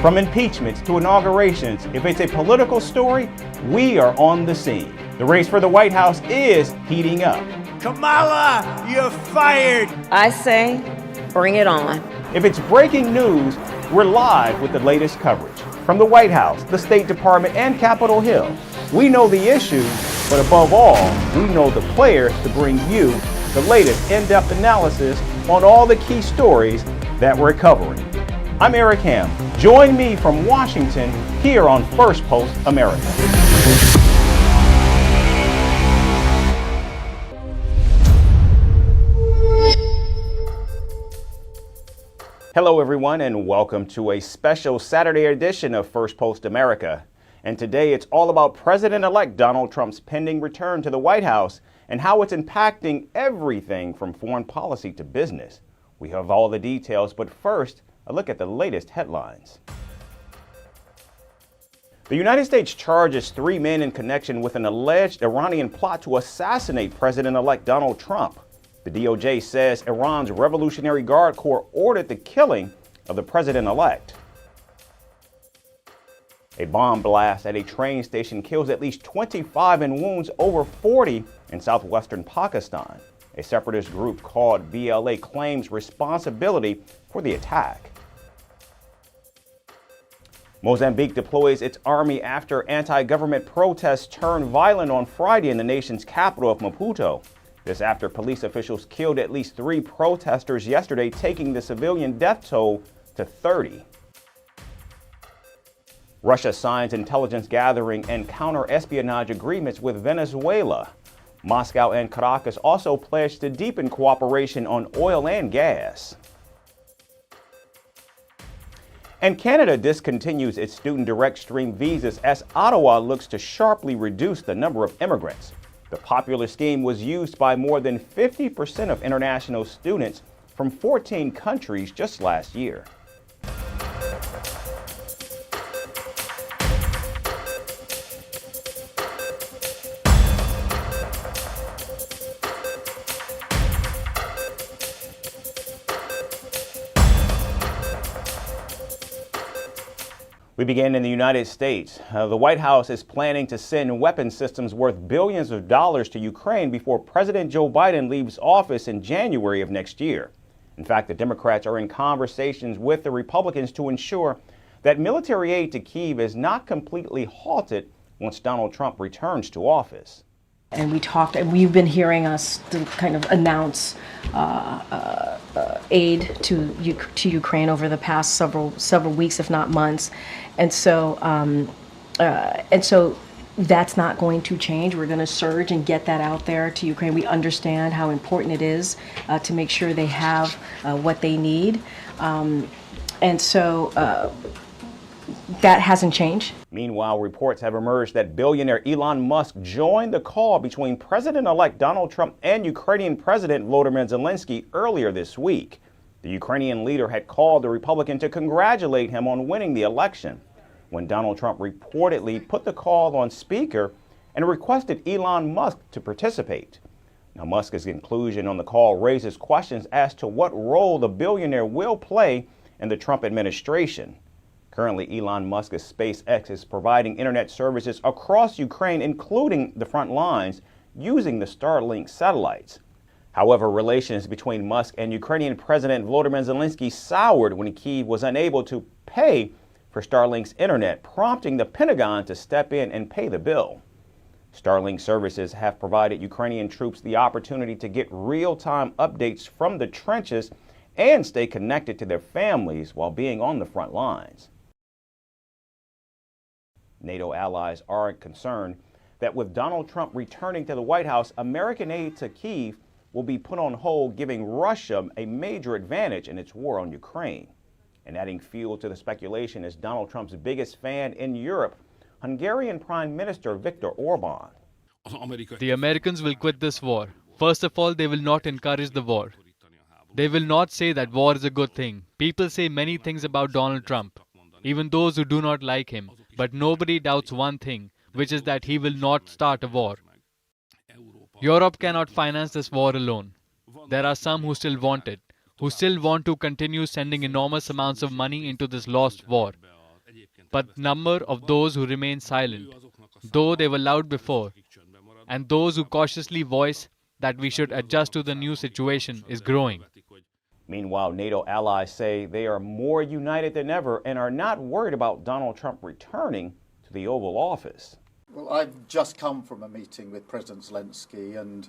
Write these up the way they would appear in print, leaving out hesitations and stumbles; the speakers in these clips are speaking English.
From impeachments to inaugurations, if it's a political story, we are on the scene. The race for the White House is heating up. Kamala, you're fired! I say, bring it on. If it's breaking news, we're live with the latest coverage. From the White House, the State Department, and Capitol Hill. We know the issues, but above all, we know the players to bring you the latest in-depth analysis on all the key stories that we're covering. I'm Eric Ham. Join me from Washington here on Firstpost America. Hello everyone and welcome to a special Saturday edition of Firstpost America. And today it's all about President-elect Donald Trump's pending return to the White House and how it's impacting everything from foreign policy to business. We have all the details, but first, a look at the latest headlines. The United States charges 3 men in connection with an alleged Iranian plot to assassinate President-elect Donald Trump. The DOJ says Iran's Revolutionary Guard Corps ordered the killing of the president-elect. A bomb blast at a train station kills at least 25 and wounds over 40 in southwestern Pakistan. A separatist group called BLA claims responsibility for the attack. Mozambique deploys its army after anti-government protests turned violent on Friday in the nation's capital of Maputo. This after police officials killed at least 3 protesters yesterday, taking the civilian death toll to 30. Russia signs intelligence gathering and counter-espionage agreements with Venezuela. Moscow and Caracas also pledged to deepen cooperation on oil and gas. And Canada discontinues its student direct stream visas as Ottawa looks to sharply reduce the number of immigrants. The popular scheme was used by more than 50% of international students from 14 countries just last year. We begin in the United States. The White House is planning to send weapon systems worth billions of dollars to Ukraine before President Joe Biden leaves office in January of next year. In fact, the Democrats are in conversations with the Republicans to ensure that military aid to Kyiv is not completely halted once Donald Trump returns to office. And we've been hearing us kind of announce aid to Ukraine over the past several weeks, if not months, and so that's not going to change. We're going to surge and get that out there to Ukraine. We understand how important it is to make sure they have what they need, and so that hasn't changed. Meanwhile, reports have emerged that billionaire Elon Musk joined the call between President-elect Donald Trump and Ukrainian President Volodymyr Zelensky earlier this week. The Ukrainian leader had called the Republican to congratulate him on winning the election, when Donald Trump reportedly put the call on speaker and requested Elon Musk to participate. Now, Musk's inclusion on the call raises questions as to what role the billionaire will play in the Trump administration. Currently, Elon Musk's SpaceX is providing internet services across Ukraine, including the front lines, using the Starlink satellites. However, relations between Musk and Ukrainian President Volodymyr Zelensky soured when Kyiv was unable to pay for Starlink's internet, prompting the Pentagon to step in and pay the bill. Starlink services have provided Ukrainian troops the opportunity to get real-time updates from the trenches and stay connected to their families while being on the front lines. NATO allies are concerned that with Donald Trump returning to the White House, American aid to Kyiv will be put on hold, giving Russia a major advantage in its war on Ukraine. And adding fuel to the speculation is Donald Trump's biggest fan in Europe, Hungarian Prime Minister Viktor Orban. The Americans will quit this war. First of all, they will not encourage the war. They will not say that war is a good thing. People say many things about Donald Trump, even those who do not like him. But nobody doubts one thing, which is that he will not start a war. Europe cannot finance this war alone. There are some who still want it, who still want to continue sending enormous amounts of money into this lost war. but the number of those who remain silent, though they were loud before, and those who cautiously voice that we should adjust to the new situation is growing. Meanwhile, NATO allies say they are more united than ever and are not worried about Donald Trump returning to the Oval Office. Well, I've just come from a meeting with President Zelensky, and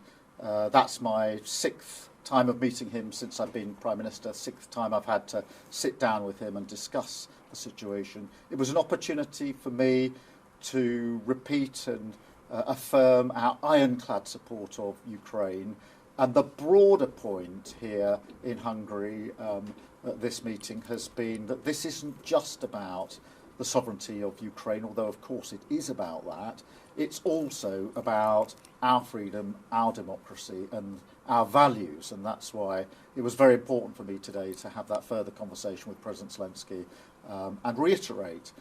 that's my 6th time of meeting him since I've been Prime Minister, 6th time I've had to sit down with him and discuss the situation. It was an opportunity for me to repeat and affirm our ironclad support of Ukraine. And the broader point here in Hungary at this meeting has been that this isn't just about the sovereignty of Ukraine, although of course it is about that. It's also about our freedom, our democracy and our values, and that's why it was very important for me today to have that further conversation with President Zelensky and reiterate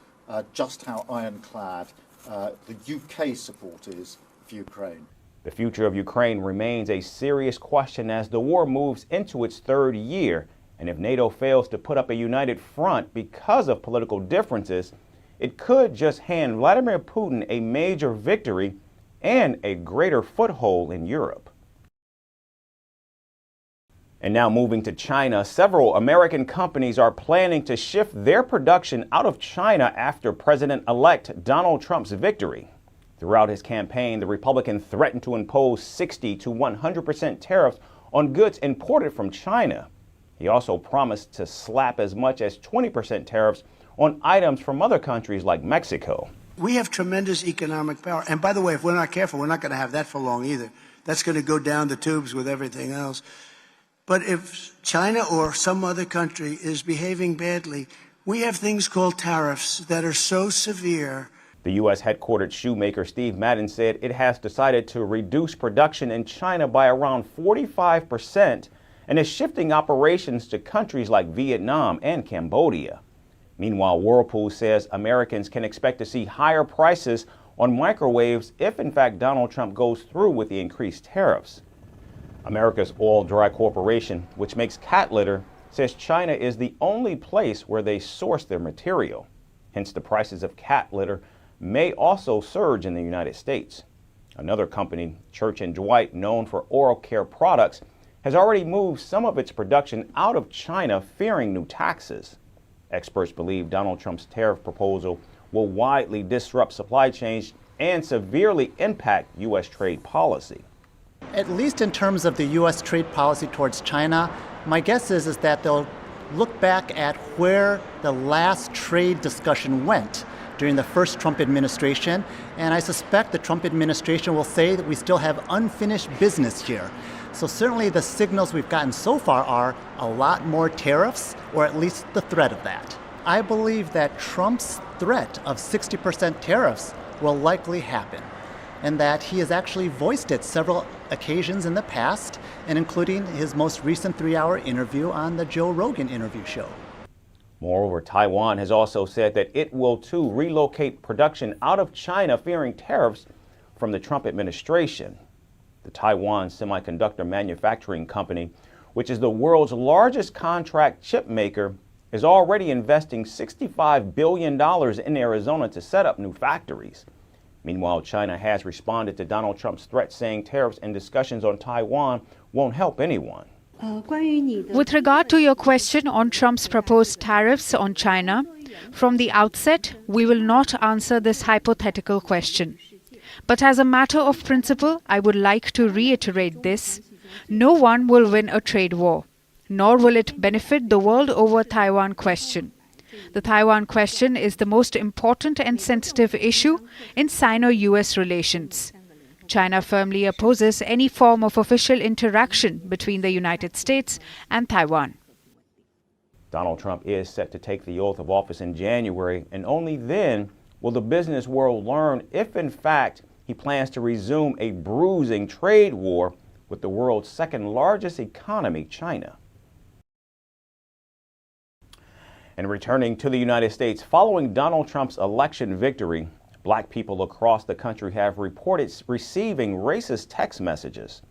just how ironclad the UK support is for Ukraine. The future of Ukraine remains a serious question as the war moves into its 3rd year. And if NATO fails to put up a united front because of political differences, it could just hand Vladimir Putin a major victory and a greater foothold in Europe. And now moving to China, several American companies are planning to shift their production out of China after President-elect Donald Trump's victory. Throughout his campaign, the Republican threatened to impose 60 to 100% tariffs on goods imported from China. He also promised to slap as much as 20% tariffs on items from other countries like Mexico. We have tremendous economic power. And by the way, if we're not careful, we're not going to have that for long either. That's going to go down the tubes with everything else. But if China or some other country is behaving badly, we have things called tariffs that are so severe. The U.S. headquartered shoemaker Steve Madden said it has decided to reduce production in China by around 45% and is shifting operations to countries like Vietnam and Cambodia. Meanwhile, Whirlpool says Americans can expect to see higher prices on microwaves if, in fact, Donald Trump goes through with the increased tariffs. America's Oil Dry Corporation, which makes cat litter, says China is the only place where they source their material. Hence, the prices of cat litter may also surge in the United States. Another company, Church & Dwight, known for oral care products, has already moved some of its production out of China, fearing new taxes. Experts believe Donald Trump's tariff proposal will widely disrupt supply chains and severely impact U.S. trade policy. At least in terms of the U.S. trade policy towards China, my guess is that they'll look back at where the last trade discussion went during the first Trump administration, and I suspect the Trump administration will say that we still have unfinished business here. So certainly the signals we've gotten so far are a lot more tariffs, or at least the threat of that. I believe that Trump's threat of 60% tariffs will likely happen, and that he has actually voiced it several occasions in the past, and including his most recent 3-hour interview on the Joe Rogan interview show. Moreover, Taiwan has also said that it will too relocate production out of China, fearing tariffs from the Trump administration. The Taiwan Semiconductor Manufacturing Company, which is the world's largest contract chip maker, is already investing $65 billion in Arizona to set up new factories. Meanwhile, China has responded to Donald Trump's threat, saying tariffs and discussions on Taiwan won't help anyone. With regard to your question on Trump's proposed tariffs on China, from the outset, we will not answer this hypothetical question. But as a matter of principle, I would like to reiterate this. No one will win a trade war, nor will it benefit the world over Taiwan question. The Taiwan question is the most important and sensitive issue in Sino-US relations. China firmly opposes any form of official interaction between the United States and Taiwan. Donald Trump is set to take the oath of office in January, and only then will the business world learn if, in fact, he plans to resume a bruising trade war with the world's second largest economy, China. And returning to the United States, following Donald Trump's election victory, Black people across the country have reported receiving racist text messages.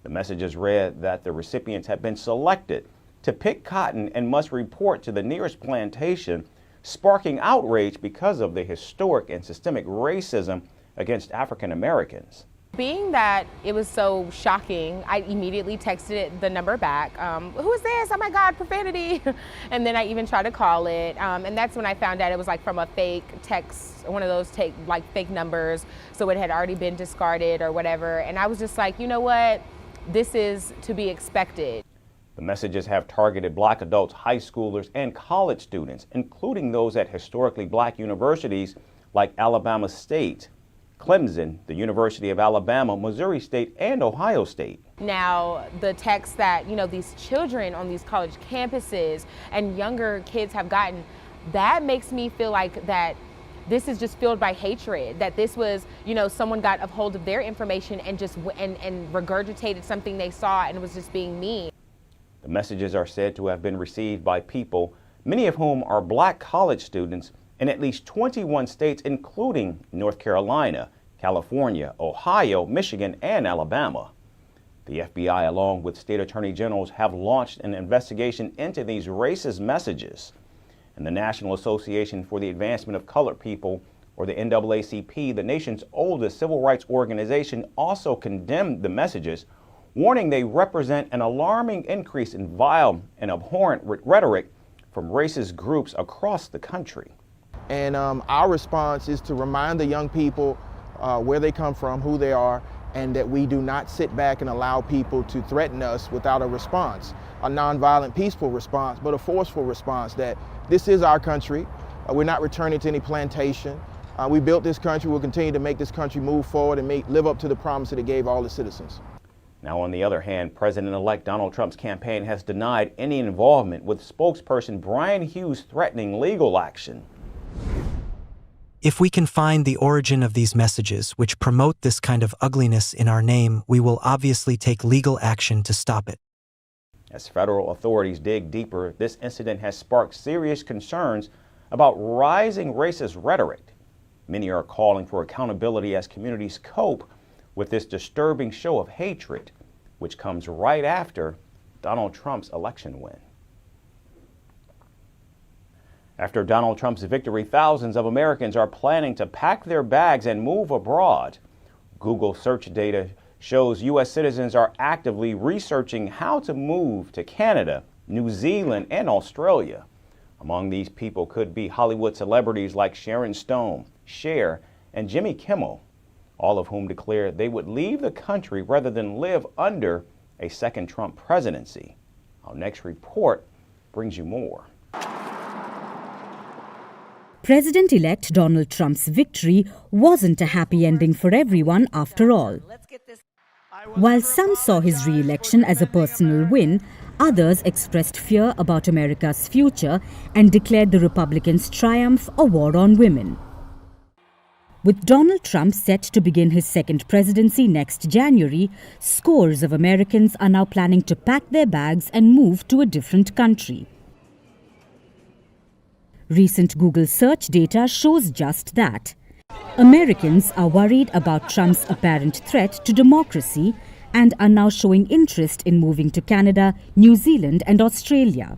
The messages read that the recipients have been selected to pick cotton and must report to the nearest plantation sparking outrage because of the historic and systemic racism against African Americans. Being that it was so shocking, I immediately texted the number back. Who is this? Oh my God, profanity. And then I even tried to call it. And that's when I found out it was like from a fake text, one of those fake numbers. So it had already been discarded or whatever. And I was just like, you know what? This is to be expected. The messages have targeted Black adults, high schoolers, and college students, including those at historically Black universities like Alabama State, Clemson, the University of Alabama, Missouri State, and Ohio State. Now, the text that, these children on these college campuses and younger kids have gotten, that makes me feel like that this is just fueled by hatred, that this was, someone got a hold of their information and just and regurgitated something they saw and was just being mean. The messages are said to have been received by people, many of whom are Black college students in at least 21 states, including North Carolina, California, Ohio, Michigan, and Alabama. The FBI, along with state attorney generals, have launched an investigation into these racist messages. And the National Association for the Advancement of Colored People, or the NAACP, the nation's oldest civil rights organization, also condemned the messages, warning they represent an alarming increase in vile and abhorrent rhetoric from racist groups across the country. And our response is to remind the young people where they come from, who they are, and that we do not sit back and allow people to threaten us without a response, a nonviolent, peaceful response, but a forceful response, that this is our country. We're not returning to any plantation. We built this country. We'll continue to make this country move forward and live up to the promise that it gave all the citizens. Now, on the other hand, President-elect Donald Trump's campaign has denied any involvement, with spokesperson Brian Hughes threatening legal action. If we can find the origin of these messages which promote this kind of ugliness in our name, we will obviously take legal action to stop it. As federal authorities dig deeper, this incident has sparked serious concerns about rising racist rhetoric. Many are calling for accountability as communities cope with this disturbing show of hatred, which comes right after Donald Trump's election win. After Donald Trump's victory, thousands of Americans are planning to pack their bags and move abroad. Google search data shows U.S. citizens are actively researching how to move to Canada, New Zealand, and Australia. Among these people could be Hollywood celebrities like Sharon Stone, Cher, and Jimmy Kimmel, all of whom declared they would leave the country rather than live under a second Trump presidency. Our next report brings you more. President-elect Donald Trump's victory wasn't a happy ending for everyone after all. While some saw his re-election as a personal win, others expressed fear about America's future and declared the Republicans' triumph a war on women. With Donald Trump set to begin his second presidency next January, scores of Americans are now planning to pack their bags and move to a different country. Recent Google search data shows just that. Americans are worried about Trump's apparent threat to democracy and are now showing interest in moving to Canada, New Zealand, and Australia.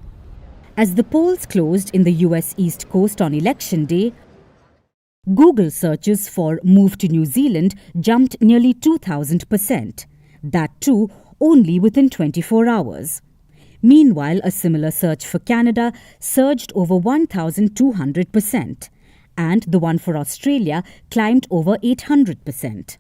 As the polls closed in the US East Coast on Election Day, Google searches for move to New Zealand jumped nearly 2,000%. That too, only within 24 hours. Meanwhile, a similar search for Canada surged over 1,200%, and the one for Australia climbed over 800%.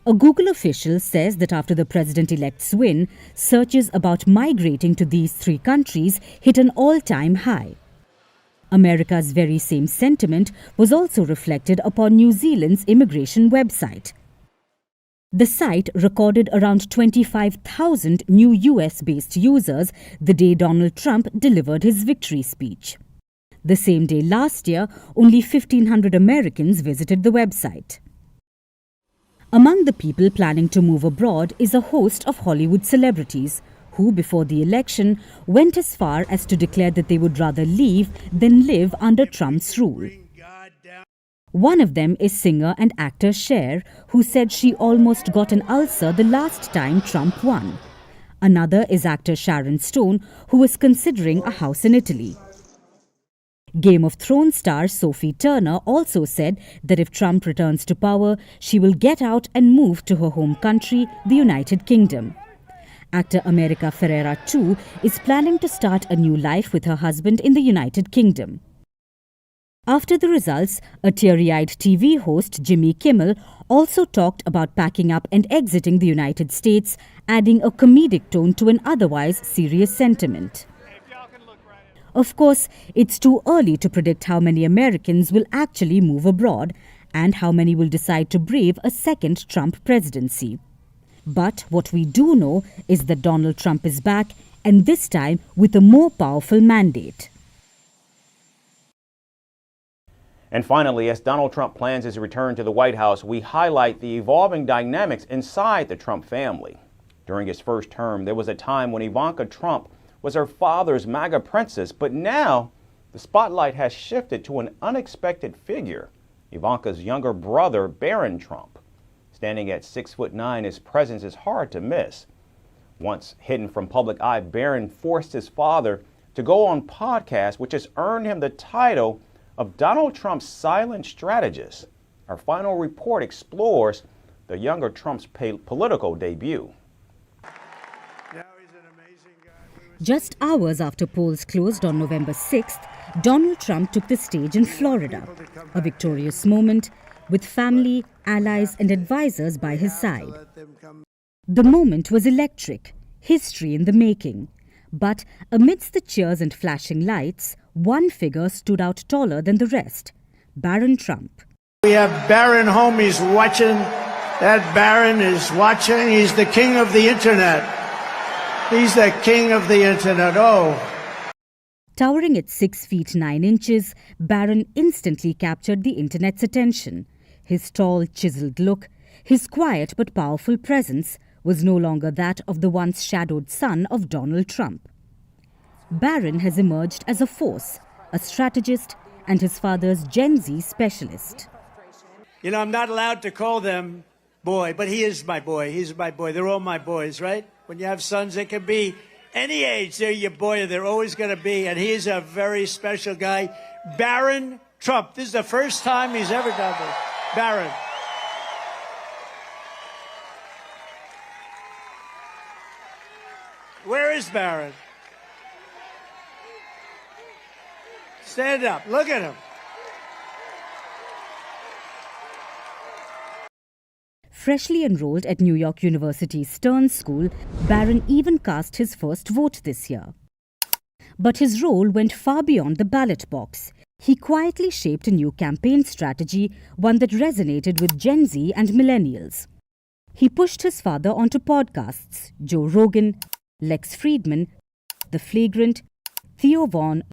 A Google official says that after the president-elect's win, searches about migrating to these three countries hit an all-time high. America's very same sentiment was also reflected upon New Zealand's immigration website. The site recorded around 25,000 new US-based users the day Donald Trump delivered his victory speech. The same day last year, only 1,500 Americans visited the website. Among the people planning to move abroad is a host of Hollywood celebrities who, before the election, went as far as to declare that they would rather leave than live under Trump's rule. One of them is singer and actor Cher, who said she almost got an ulcer the last time Trump won. Another is actor Sharon Stone, who was considering a house in Italy. Game of Thrones star Sophie Turner also said that if Trump returns to power, she will get out and move to her home country, the United Kingdom. Actor America Ferrera, too, is planning to start a new life with her husband in the United Kingdom. After the results, a teary-eyed TV host, Jimmy Kimmel, also talked about packing up and exiting the United States, adding a comedic tone to an otherwise serious sentiment. Of course, it's too early to predict how many Americans will actually move abroad and how many will decide to brave a second Trump presidency. But what we do know is that Donald Trump is back, and this time with a more powerful mandate. And finally, as Donald Trump plans his return to the White House, we highlight the evolving dynamics inside the Trump family. During his first term, there was a time when Ivanka Trump was her father's MAGA princess, but now the spotlight has shifted to an unexpected figure, Ivanka's younger brother, Barron Trump. Standing at 6'9", his presence is hard to miss. Once hidden from public eye, Barron forced his father to go on podcasts, which has earned him the title of Donald Trump's silent strategist. Our final report explores the younger Trump's political debut. Just hours after polls closed on November 6th, Donald Trump took the stage in Florida, a victorious moment with family, allies, and advisors by his side. The moment was electric, history in the making. But amidst the cheers and flashing lights, one figure stood out taller than the rest, Barron Trump. We have Barron home. He's watching. That Barron is watching. He's the king of the internet. He's the king of the internet. Oh. Towering at 6 feet 9 inches, Barron instantly captured the internet's attention. His tall, chiseled look, his quiet but powerful presence was no longer that of the once shadowed son of Donald Trump. Barron has emerged as a force, a strategist, and his father's Gen Z specialist. You know, I'm not allowed to call them boy, but he is my boy. He's my boy. They're all my boys, right? When you have sons, they can be any age. They're your boy. They're always going to be. And he is a very special guy. Barron Trump. This is the first time he's ever done this. Barron. Where is Barron? Stand up. Look at him. Freshly enrolled at New York University's Stern School, Barron even cast his first vote this year. But his role went far beyond the ballot box. He quietly shaped a new campaign strategy, one that resonated with Gen Z and millennials. He pushed his father onto podcasts, Joe Rogan, Lex Friedman, The Flagrant, Theo Vaughn,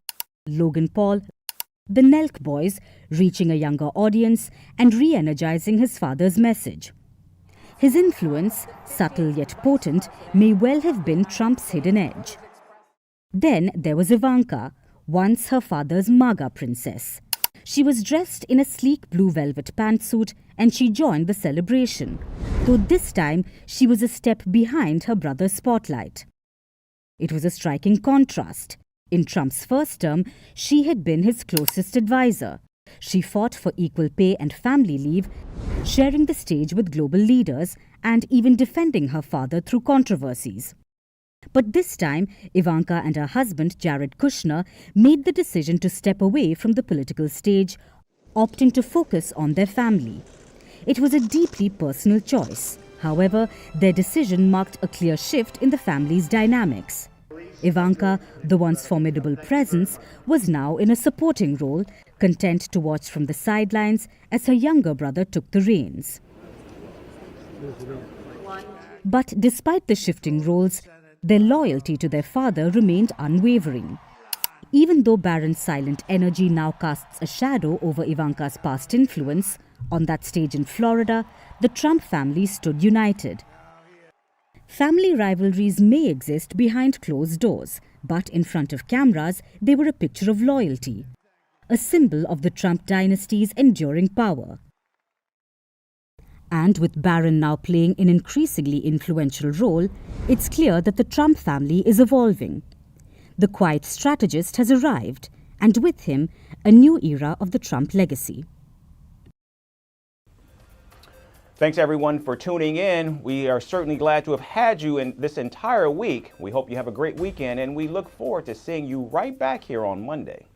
Logan Paul, the Nelk Boys, reaching a younger audience and re-energizing his father's message. His influence, subtle yet potent, may well have been Trump's hidden edge. Then there was Ivanka, once her father's MAGA princess. She was dressed in a sleek blue velvet pantsuit and she joined the celebration, though this time she was a step behind her brother's spotlight. It was a striking contrast. In Trump's first term, she had been his closest advisor. She fought for equal pay and family leave, sharing the stage with global leaders and even defending her father through controversies. But this time, Ivanka and her husband, Jared Kushner, made the decision to step away from the political stage, opting to focus on their family. It was a deeply personal choice. However, their decision marked a clear shift in the family's dynamics. Ivanka, the once formidable presence, was now in a supporting role, content to watch from the sidelines as her younger brother took the reins. But despite the shifting roles, their loyalty to their father remained unwavering. Even though Barron's silent energy now casts a shadow over Ivanka's past influence, on that stage in Florida, the Trump family stood united. Family rivalries may exist behind closed doors, but in front of cameras, they were a picture of loyalty, a symbol of the Trump dynasty's enduring power. And with Barron now playing an increasingly influential role, it's clear that the Trump family is evolving. The quiet strategist has arrived, and with him, a new era of the Trump legacy. Thanks everyone for tuning in. We are certainly glad to have had you in this entire week. We hope you have a great weekend, and we look forward to seeing you right back here on Monday.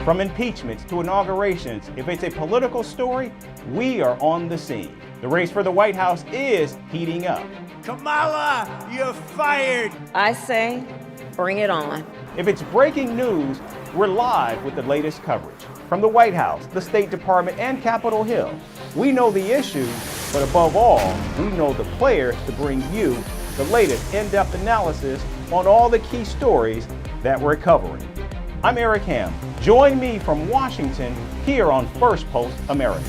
From impeachments to inaugurations, if it's a political story, we are on the scene. The race for the White House is heating up. Kamala, you're fired. I say, bring it on. If it's breaking news, we're live with the latest coverage. From the White House, the State Department, and Capitol Hill. We know the issues, but above all, we know the players to bring you the latest in-depth analysis on all the key stories that we're covering. I'm Eric Ham. Join me from Washington here on First Post America.